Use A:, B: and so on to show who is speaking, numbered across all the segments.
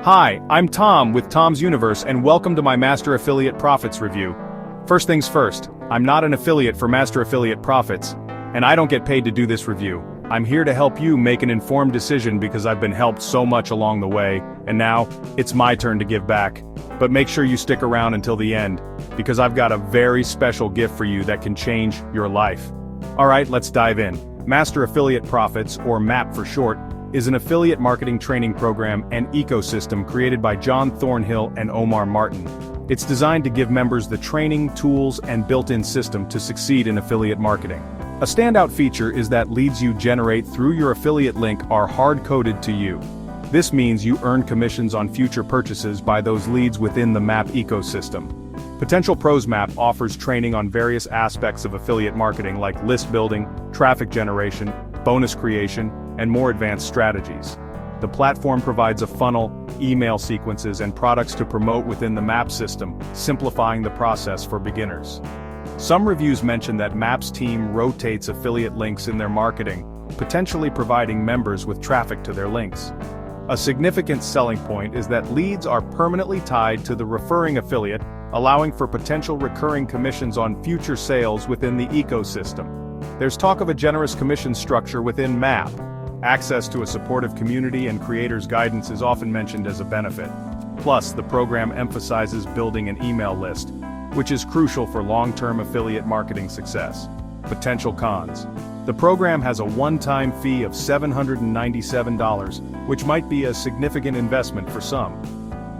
A: Hi, I'm Tom with Tom's Universe and welcome to my Master Affiliate Profits review. First things first, I'm not an affiliate for Master Affiliate Profits, and I don't get paid to do this review. I'm here to help you make an informed decision because I've been helped so much along the way, and now, it's my turn to give back. But make sure you stick around until the end, because I've got a very special gift for you that can change your life. Alright, let's dive in. Master Affiliate Profits, or MAP for short, is an affiliate marketing training program and ecosystem created by John Thornhill and Omar Martin. It's designed to give members the training, tools, and built-in system to succeed in affiliate marketing. A standout feature is that leads you generate through your affiliate link are hard-coded to you. This means you earn commissions on future purchases by those leads within the MAP ecosystem. Potential Pros MAP offers training on various aspects of affiliate marketing like list building, traffic generation, bonus creation, and more advanced strategies. The platform provides a funnel, email sequences, and products to promote within the MAP system, simplifying the process for beginners. Some reviews mention that MAP's team rotates affiliate links in their marketing, potentially providing members with traffic to their links. A significant selling point is that leads are permanently tied to the referring affiliate, allowing for potential recurring commissions on future sales within the ecosystem. There's talk of a generous commission structure within MAP. Access to a supportive community and creators' guidance is often mentioned as a benefit. Plus, the program emphasizes building an email list, which is crucial for long-term affiliate marketing success. Potential cons. The program has a one-time fee of $797, which might be a significant investment for some.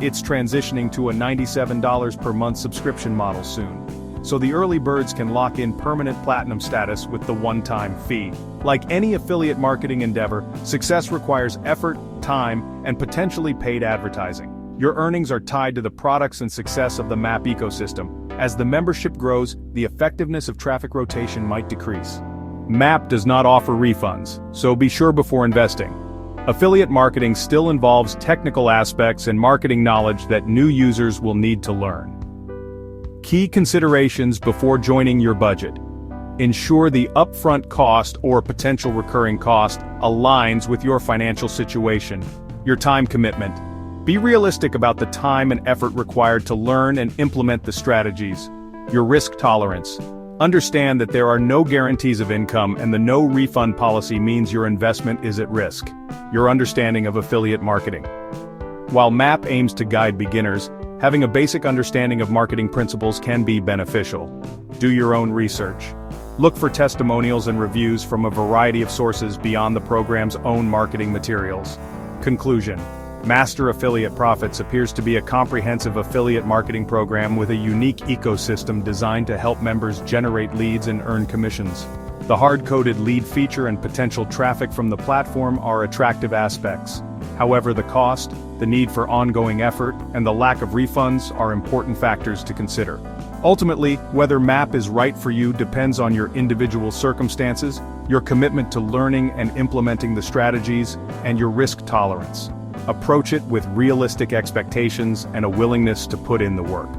A: It's transitioning to a $97 per month subscription model soon, so the early birds can lock in permanent platinum status with the one-time fee. Like any affiliate marketing endeavor, success requires effort, time, and potentially paid advertising. Your earnings are tied to the products and success of the MAP ecosystem. As the membership grows, the effectiveness of traffic rotation might decrease. MAP does not offer refunds, so be sure before investing. Affiliate marketing still involves technical aspects and marketing knowledge that new users will need to learn. Key considerations before joining your budget. Ensure the upfront cost or potential recurring cost aligns with your financial situation. Your time commitment. Be realistic about the time and effort required to learn and implement the strategies. Your risk tolerance. Understand that there are no guarantees of income and the no refund policy means your investment is at risk. Your understanding of affiliate marketing. While MAP aims to guide beginners, having a basic understanding of marketing principles can be beneficial. Do your own research. Look for testimonials and reviews from a variety of sources beyond the program's own marketing materials. Conclusion. Master Affiliate Profits appears to be a comprehensive affiliate marketing program with a unique ecosystem designed to help members generate leads and earn commissions. The hard-coded lead feature and potential traffic from the platform are attractive aspects. However, the cost, the need for ongoing effort, and the lack of refunds are important factors to consider. Ultimately, whether MAP is right for you depends on your individual circumstances, your commitment to learning and implementing the strategies, and your risk tolerance. Approach it with realistic expectations and a willingness to put in the work.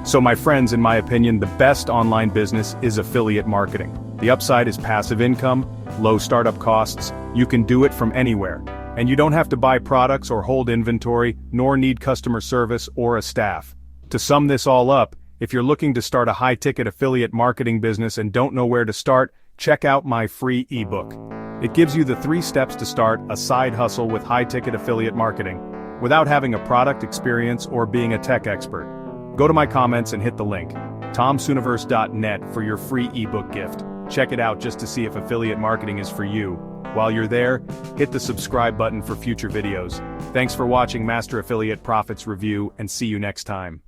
A: So my friends, in my opinion, the best online business is affiliate marketing. The upside is passive income, low startup costs, you can do it from anywhere. And you don't have to buy products or hold inventory, nor need customer service or a staff. To sum this all up, if you're looking to start a high-ticket affiliate marketing business and don't know where to start, check out my free ebook. It gives you the 3 steps to start a side hustle with high-ticket affiliate marketing, without having a product experience or being a tech expert. Go to my comments and hit the link, tomsuniverse.net, for your free ebook gift. Check it out just to see if affiliate marketing is for you. While you're there, hit the subscribe button for future videos. Thanks for watching Master Affiliate Profits Review, and see you next time.